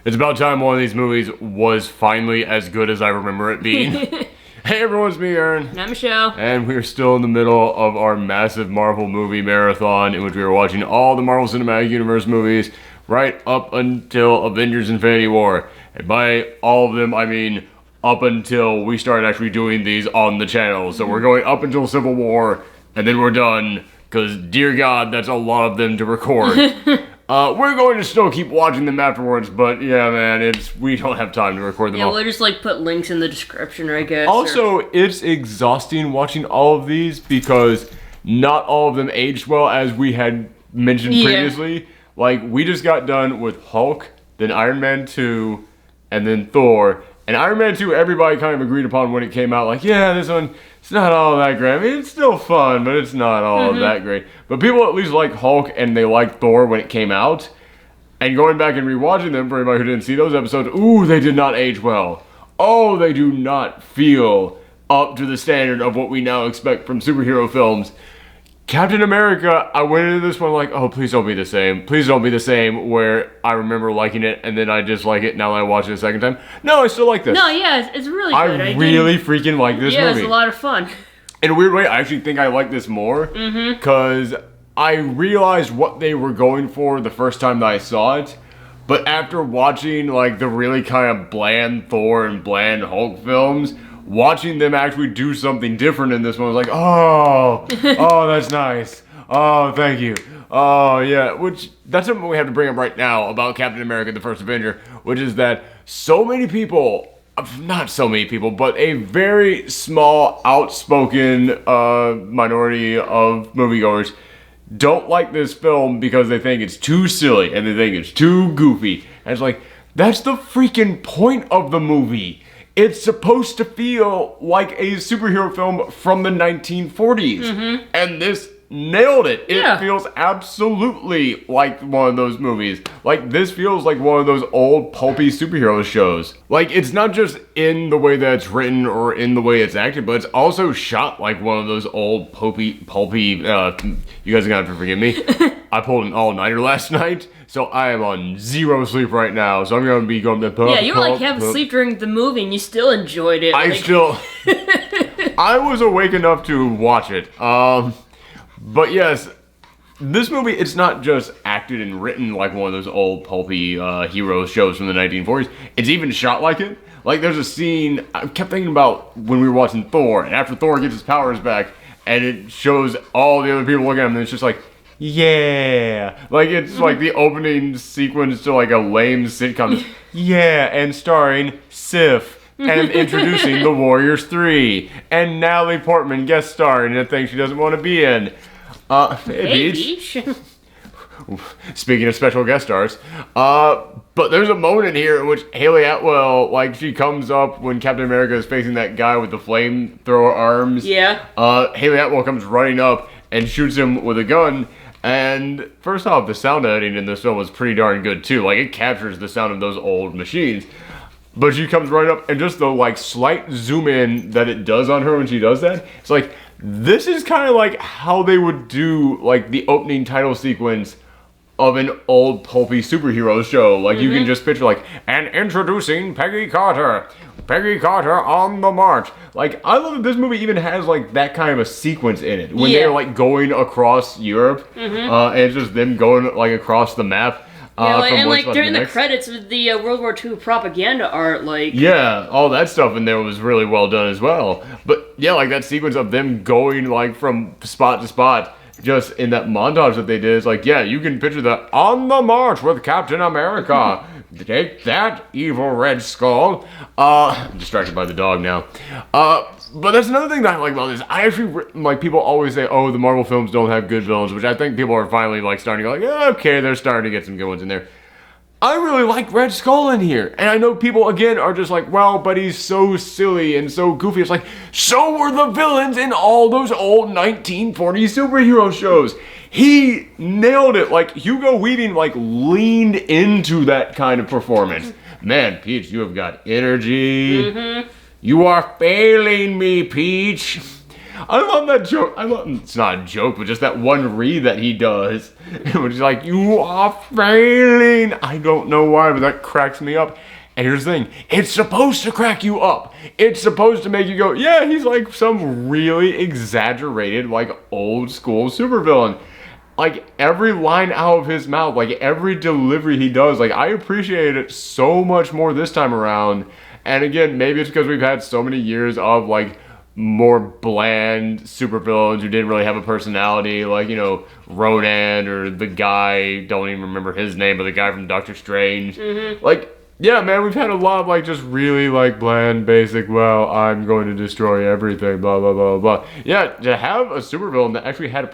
It's about time one of these movies was finally as good as I remember it being. Hey everyone, it's me, Aaron. And I'm Michelle. And we're still in the middle of our massive Marvel movie marathon in which we were watching all the Marvel Cinematic Universe movies right up until Avengers Infinity War. And by all of them, I mean up until we started actually doing these on the channel. So we're going up until Civil War, and then we're done, because dear God, that's a lot of them to record. We're going to still keep watching them afterwards, but yeah, man, we don't have time to record them all. Yeah, we'll just put links in the description, I guess. Also, it's exhausting watching all of these because not all of them aged well, as we had mentioned previously. Like, we just got done with Hulk, then Iron Man 2, and then Thor. And Iron Man 2, everybody kind of agreed upon when it came out, like, yeah, this one, it's not all that great. I mean, it's still fun, but it's not all that great. But people at least like Hulk, and they liked Thor when it came out. And going back and rewatching them, for anybody who didn't see those episodes, ooh, they did not age well. Oh, they do not feel up to the standard of what we now expect from superhero films. Captain America, I went into this one like, oh, please don't be the same. Please don't be the same where I remember liking it and then I dislike it now that I watch it a second time. No, I still like this. No, yeah, it's really good. I really freaking like this movie. Yeah, it's a lot of fun. In a weird way, I actually think I like this more because I realized what they were going for the first time that I saw it. But after watching like the really kind of bland Thor and bland Hulk films, watching them actually do something different in this one was like, oh, that's nice. Oh, thank you. Oh, yeah. Which, that's something we have to bring up right now about Captain America, the First Avenger, which is that so many people, not so many people, but a very small, outspoken minority of moviegoers don't like this film because they think it's too silly and they think it's too goofy. And it's like, that's the freaking point of the movie. It's supposed to feel like a superhero film from the 1940s. And this nailed it. It feels absolutely like one of those movies. Like, this feels like one of those old pulpy superhero shows. Like, it's not just in the way that it's written or in the way it's acted, but it's also shot like one of those old pulpy, you guys are gonna have to forgive me. I pulled an all-nighter last night, so I am on zero sleep right now, so I'm gonna be going to yeah, you were like half asleep during the movie and you still enjoyed it. I was awake enough to watch it. But yes, this movie, it's not just acted and written like one of those old pulpy hero shows from the 1940s. It's even shot like it. Like, there's a scene, I kept thinking about when we were watching Thor, and after Thor gets his powers back, and it shows all the other people looking at him, and it's just like, yeah. Like, it's like the opening sequence to like a lame sitcom. Yeah, and starring Sif. And introducing the Warriors 3. And Natalie Portman guest starring in a thing she doesn't want to be in. Hey, Peach. Speaking of special guest stars. But there's a moment in here in which Hayley Atwell, like, she comes up when Captain America is facing that guy with the flamethrower arms. Yeah. Hayley Atwell comes running up and shoots him with a gun. And first off, the sound editing in this film was pretty darn good too. Like, it captures the sound of those old machines. But she comes right up, and just the like slight zoom in that it does on her when she does that, it's like, this is kind of like how they would do like the opening title sequence of an old pulpy superhero show. Like, you can just picture like, and introducing Peggy Carter on the march. Like, I love that this movie even has like that kind of a sequence in it when they're like going across Europe, and it's just them going like across the map. Yeah, and like during the credits with the World War II propaganda art, like... Yeah, all that stuff in there was really well done as well. But yeah, like that sequence of them going like from spot to spot, just in that montage that they did, it's like, yeah, you can picture that on the march with Captain America. Take that, evil Red Skull. I'm distracted by the dog now. But that's another thing that I like about this. I actually, like, people always say, oh, the Marvel films don't have good villains, which I think people are finally, like, starting to go, like, yeah, okay, they're starting to get some good ones in there. I really like Red Skull in here. And I know people, again, are just like, well, but he's so silly and so goofy. It's like, so were the villains in all those old 1940s superhero shows. He nailed it. Like, Hugo Weaving, like, leaned into that kind of performance. Man, Peach, you have got energy. You are failing me, Peach. I love that joke. It's not a joke, but just that one read that he does. Which is like, you are failing. I don't know why, but that cracks me up. And here's the thing, it's supposed to crack you up. It's supposed to make you go, yeah, he's like some really exaggerated, like old school supervillain. Like every line out of his mouth, like every delivery he does, like I appreciate it so much more this time around. And again, maybe it's because we've had so many years of like more bland supervillains who didn't really have a personality, like, you know, Ronan or the guy, don't even remember his name, but the guy from Doctor Strange. Like, yeah, man, we've had a lot of, like, just really, like, bland, basic, well, I'm going to destroy everything, blah, blah, blah, blah. Yeah, to have a supervillain that actually had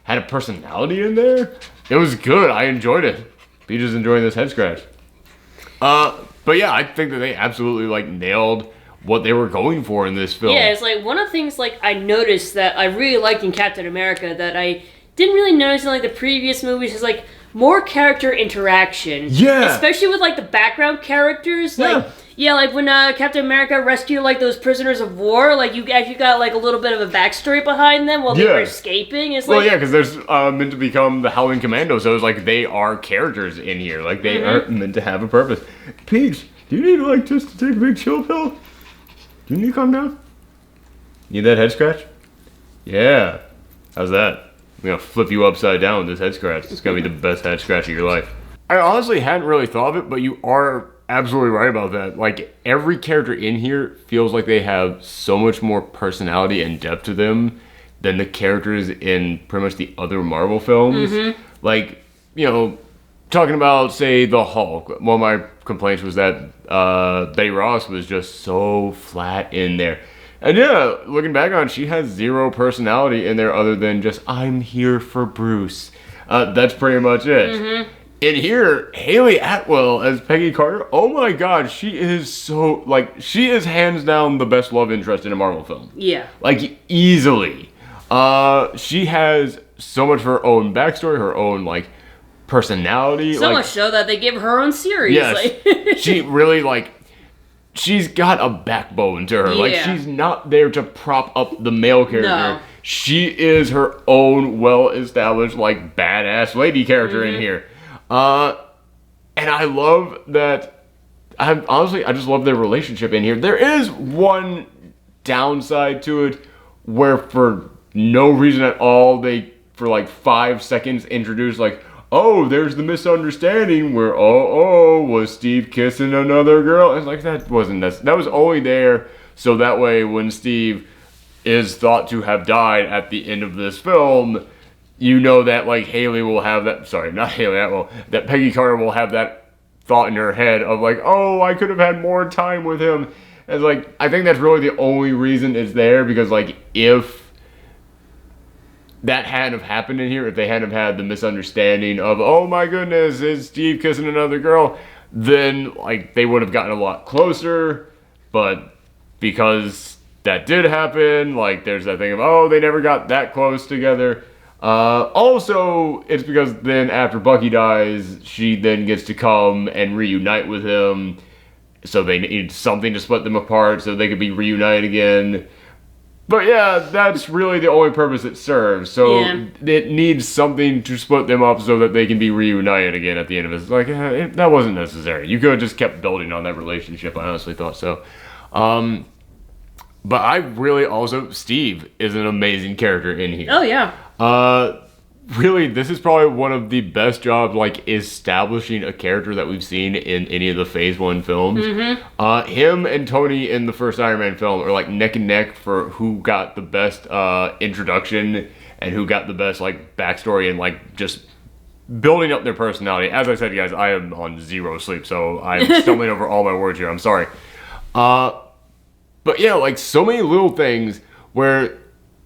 had a personality in there, it was good. I enjoyed it. Peach is enjoying this head scratch. But yeah, I think that they absolutely, like, nailed what they were going for in this film. Yeah, it's like, one of the things, like, I noticed that I really liked in Captain America that I didn't really notice in, like, the previous movies is, like, more character interaction. Yeah. Especially with, like, the background characters. Like, yeah, like, when Captain America rescued, like, those prisoners of war, like, you actually got, like, a little bit of a backstory behind them while they were escaping. It's well, yeah, because there's meant to become the Howling Commando, so it's like they are characters in here. Like, they are meant to have a purpose. Peach, do you need, like, just to take a big chill pill? Do you need to calm down? Need that head scratch? Yeah. How's that? I'm gonna flip you upside down with this head scratch. It's gonna be the best head scratch of your life. I honestly hadn't really thought of it, but you are absolutely right about that. Like, every character in here feels like they have so much more personality and depth to them than the characters in pretty much the other Marvel films. Like, you know, talking about, say, the Hulk, one of my complaints was that Betty Ross was just so flat in there. And yeah, looking back on it, she has zero personality in there other than just, I'm here for Bruce. That's pretty much it. In here, Haley Atwell as Peggy Carter, oh my god, she is so, like, she is hands down the best love interest in a Marvel film. Yeah. Like, easily. She has so much of her own backstory, her own, like, personality. So much so that they give her own series. Yes. Like. She really, like, she's got a backbone to her. Yeah. Like, she's not there to prop up the male character. No. She is her own well-established, like, badass lady character in here. And I love that. I just love their relationship in here. There is one downside to it where for no reason at all, they, for like 5 seconds, introduce like, oh, there's the misunderstanding where, was Steve kissing another girl? It's like, that wasn't that was only there so that way when Steve is thought to have died at the end of this film, you know that, like, Haley will have that, sorry, not Haley Atwell, that Peggy Carter will have that thought in her head of, like, oh, I could have had more time with him. And, like, I think that's really the only reason it's there, because, like, if that hadn't have happened in here, if they hadn't have had the misunderstanding of, oh my goodness, is Steve kissing another girl, then, like, they would have gotten a lot closer, but because that did happen, like, there's that thing of, oh, they never got that close together. Also, it's because then after Bucky dies, she then gets to come and reunite with him, so they need something to split them apart so they could be reunited again. But yeah, that's really the only purpose it serves. So it needs something to split them up so that they can be reunited again at the end of it. It's like, that wasn't necessary. You could have just kept building on that relationship. I honestly thought so. But I really also, Steve is an amazing character in here. Oh, yeah. Really, this is probably one of the best jobs, like, establishing a character that we've seen in any of the Phase 1 films. Him and Tony in the first Iron Man film are, like, neck and neck for who got the best introduction and who got the best, like, backstory and, like, just building up their personality. As I said, guys, I am on zero sleep, so I'm stumbling over all my words here. I'm sorry. But yeah, like, so many little things where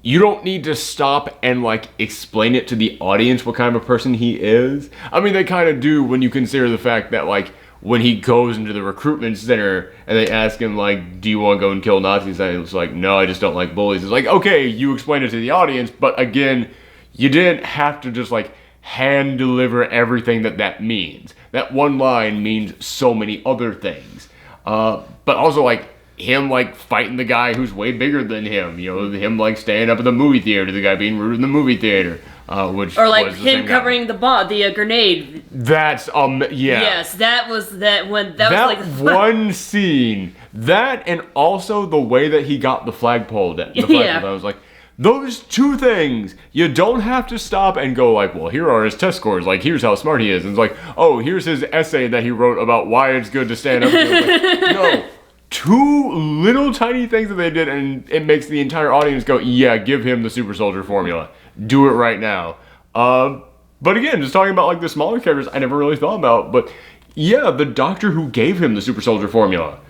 you don't need to stop and, like, explain it to the audience what kind of a person he is. I mean, they kind of do when you consider the fact that, like, when he goes into the recruitment center and they ask him, like, do you want to go and kill Nazis? And it's like, no, I just don't like bullies. It's like, okay, you explained it to the audience, but again, you didn't have to just, like, hand deliver everything that means. That one line means so many other things. But also, like, him, like, fighting the guy who's way bigger than him. You know, him, like, staying up at the movie theater, the guy being rude in the movie theater. Which or like him covering the grenade. That's yeah. Yes, that was like one scene. That and also the way that he got the flagpole down. I was like, those two things. You don't have to stop and go like, well, here are his test scores. Like, here's how smart he is. And it's like, oh, here's his essay that he wrote about why it's good to stand up. Like, no. Two little tiny things that they did, and it makes the entire audience go, yeah, give him the super soldier formula. Do it right now. But again, just talking about like the smaller characters I never really thought about, but yeah, the doctor who gave him the super soldier formula.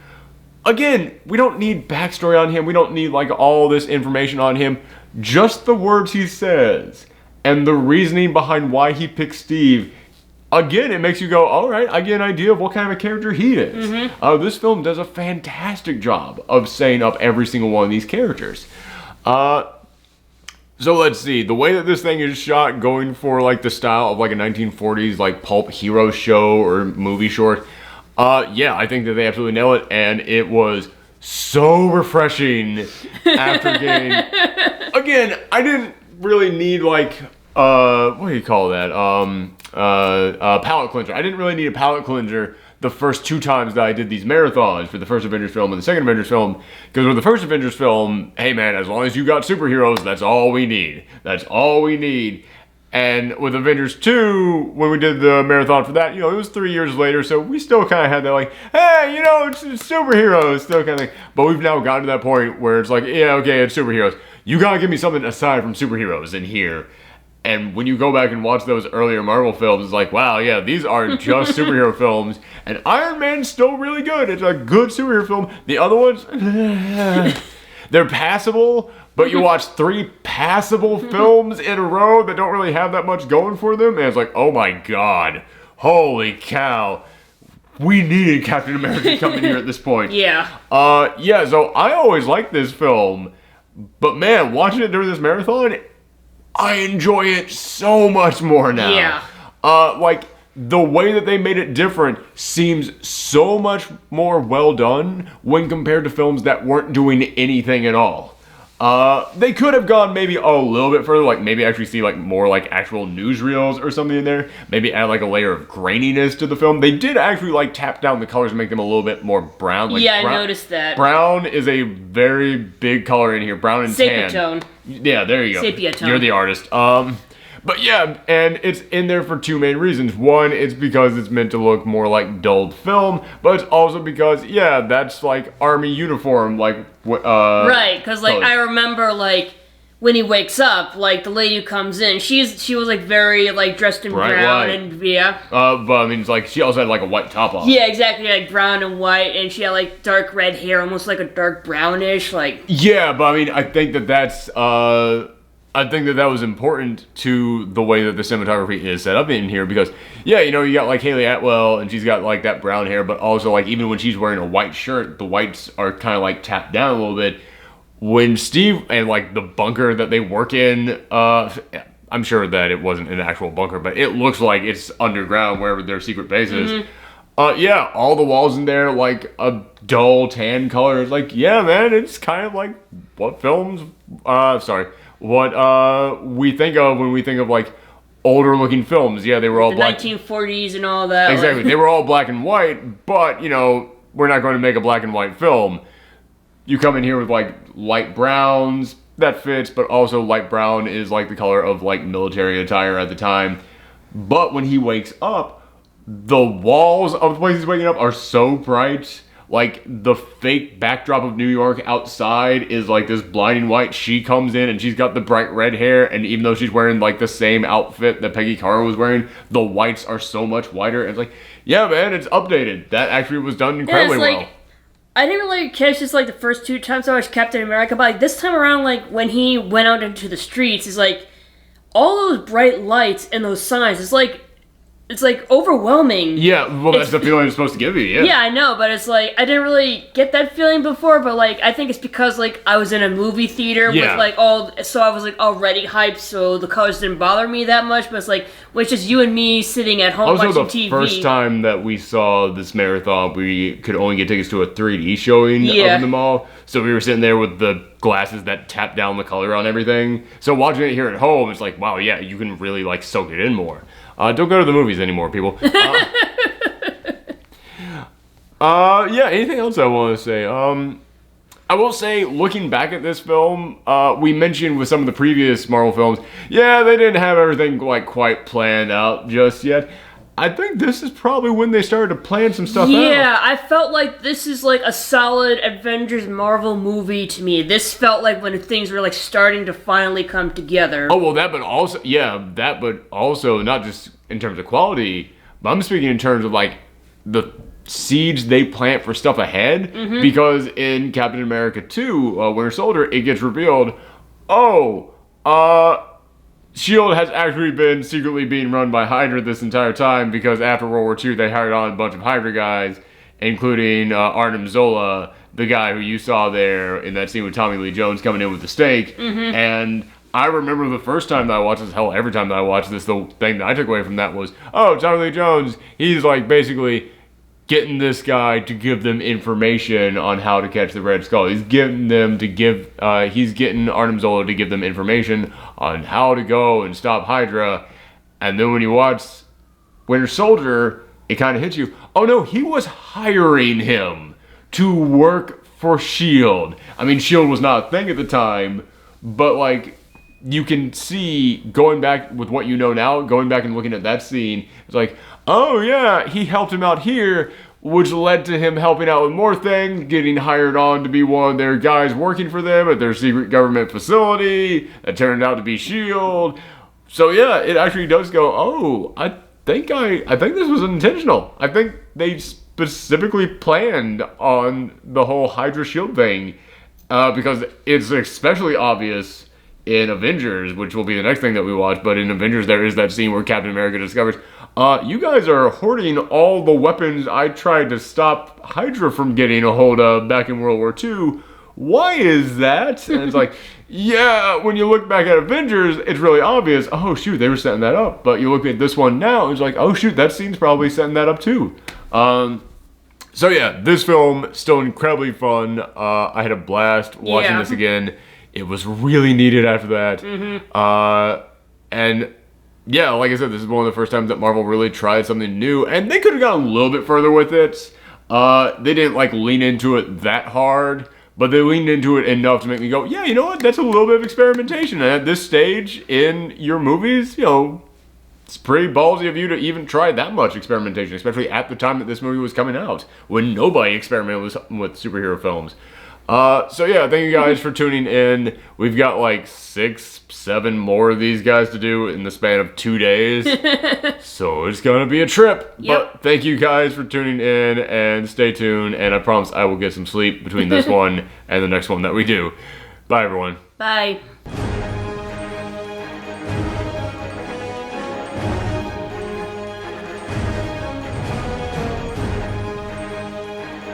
Again, we don't need backstory on him. We don't need like all this information on him. Just the words he says and the reasoning behind why he picked Steve. Again, it makes you go, all right, I get an idea of what kind of a character he is. Mm-hmm. This film does a fantastic job of setting up every single one of these characters. So let's see, the way that this thing is shot, going for like the style of like a 1940s like pulp hero show or movie short, yeah, I think that they absolutely nail it, and it was so refreshing after getting... Again, I didn't really need like, what do you call that? Palate cleanser. I didn't really need a palate cleanser the first two times that I did these marathons for the first Avengers film and the second Avengers film, because with the first Avengers film, hey man, as long as you got superheroes, that's all we need. That's all we need. And with Avengers 2, when we did the marathon for that, you know, it was 3 years later, so we still kind of had that like, hey, you know, it's superheroes, still kind of thing. But we've now gotten to that point where it's like, yeah, okay, it's superheroes. You gotta give me something aside from superheroes in here. And when you go back and watch those earlier Marvel films, it's like, wow, yeah, these are just superhero films. And Iron Man's still really good. It's a good superhero film. The other ones, they're passable, but you watch 3 passable films in a row that don't really have that much going for them. And it's like, oh my God, holy cow. We needed Captain America coming here at this point. Yeah. Yeah, so I always liked this film. But man, watching it during this marathon, I enjoy it so much more now. Yeah. Like, the way that they made it different seems so much more well done when compared to films that weren't doing anything at all. They could have gone maybe a little bit further, like maybe actually see like more like actual newsreels or something in there. Maybe add like a layer of graininess to the film. They did actually like tap down the colors and make them a little bit more brown. Like, yeah, brown, I noticed that. Brown is a very big color in here. Brown and Sepia tan. tone. Yeah, there you go. Sepia tone. You're the artist. But yeah, and it's in there for 2 main reasons. One, it's because it's meant to look more like dulled film, but it's also because, yeah, that's like army uniform, like, right, because like, colors. I remember like, when he wakes up, like, the lady who comes in, she was like very like dressed in Bright brown white. and yeah. But I mean, it's like, she also had like a white top on. Yeah, exactly, like brown and white, and she had like dark red hair, almost like a dark brownish, like. Yeah, but I mean, I think that that's, I think that was important to the way that the cinematography is set up in here, because, yeah, you know, you got like Haley Atwell, and she's got like that brown hair, but also like even when she's wearing a white shirt, the whites are kind of like tapped down a little bit. When Steve and like the bunker that they work in, I'm sure that it wasn't an actual bunker, but it looks like it's underground wherever their secret base is. Mm-hmm. Yeah, all the walls in there like a dull tan color. It's like, yeah, man, it's kind of like what films, what we think of when we think of like older looking films. Yeah, they were all the black. 1940s and all that. Exactly. They were all black and white, but you know, we're not going to make a black and white film. You come in here with like light browns, that fits, but also light brown is like the color of like military attire at the time. But when he wakes up, the walls of the place he's waking up are so bright. Like, the fake backdrop of New York outside is like this blinding white. She comes in and she's got the bright red hair, and even though she's wearing like the same outfit that Peggy Carter was wearing, the whites are so much whiter. And it's like, yeah, man, it's updated. That actually was done incredibly well. I didn't really catch this like the first 2 times I watched Captain America, but like this time around, like when he went out into the streets, it's like all those bright lights and those signs. It's like it's like overwhelming. Yeah, well, that's the feeling it's supposed to give you, yeah. Yeah, I know, but it's like, I didn't really get that feeling before, but like, I think it's because like, I was in a movie theater with like so I was like already hyped, so the colors didn't bother me that much, but it's like, which is you and me sitting at home watching TV. Also, the first time that we saw this marathon, we could only get tickets to a 3D showing of them all, so we were sitting there with the glasses that tap down the color on everything. So watching it here at home, it's like, wow, yeah, you can really like soak it in more. Don't go to the movies anymore, people. Yeah, anything else I want to say? I will say, looking back at this film, we mentioned with some of the previous Marvel films, yeah, they didn't have everything like quite planned out just yet. I think this is probably when they started to plan some stuff out. Yeah, I felt like this is like a solid Avengers Marvel movie to me. This felt like when things were like starting to finally come together. Oh, well, but also not just in terms of quality, but I'm speaking in terms of like the seeds they plant for stuff ahead. Because in Captain America 2, Winter Soldier, it gets revealed, S.H.I.E.L.D. has actually been secretly being run by Hydra this entire time, because after World War II, they hired on a bunch of Hydra guys, including Arnim Zola, the guy who you saw there in that scene with Tommy Lee Jones coming in with the stake. And I remember the first time that I watched this, hell, every time that I watched this, the thing that I took away from that was, Tommy Lee Jones, he's like basically getting this guy to give them information on how to catch the Red Skull. He's getting Arnim Zola to give them information on how to go and stop Hydra. And then when you watch Winter Soldier, it kind of hits you, oh no, he was hiring him to work for S.H.I.E.L.D. I mean, S.H.I.E.L.D. was not a thing at the time, but like, you can see, going back with what you know now, going back and looking at that scene, it's like, oh yeah, he helped him out here, which led to him helping out with more things, getting hired on to be one of their guys working for them at their secret government facility that turned out to be S.H.I.E.L.D. So yeah, it actually does go, I think this was intentional. I think they specifically planned on the whole Hydra S.H.I.E.L.D. thing, because it's especially obvious in Avengers, which will be the next thing that we watch, but in Avengers there is that scene where Captain America discovers, you guys are hoarding all the weapons I tried to stop Hydra from getting a hold of back in World War II. Why is that? And it's like, yeah, when you look back at Avengers, it's really obvious, oh shoot, they were setting that up. But you look at this one now, it's like, oh shoot, that scene's probably setting that up too. So yeah, this film, still incredibly fun. I had a blast watching this again. It was really needed after that. And yeah, like I said, this is one of the first times that Marvel really tried something new, and they could have gone a little bit further with it. They didn't like lean into it that hard, but they leaned into it enough to make me go, yeah, you know what, that's a little bit of experimentation. And at this stage in your movies, you know, it's pretty ballsy of you to even try that much experimentation, especially at the time that this movie was coming out, when nobody experimented with superhero films. So yeah, thank you guys for tuning in. We've got like 6, 7 more of these guys to do in the span of 2 days. So it's gonna be a trip. Yep. But thank you guys for tuning in, and stay tuned, and I promise I will get some sleep between this one and the next one that we do. Bye everyone. Bye.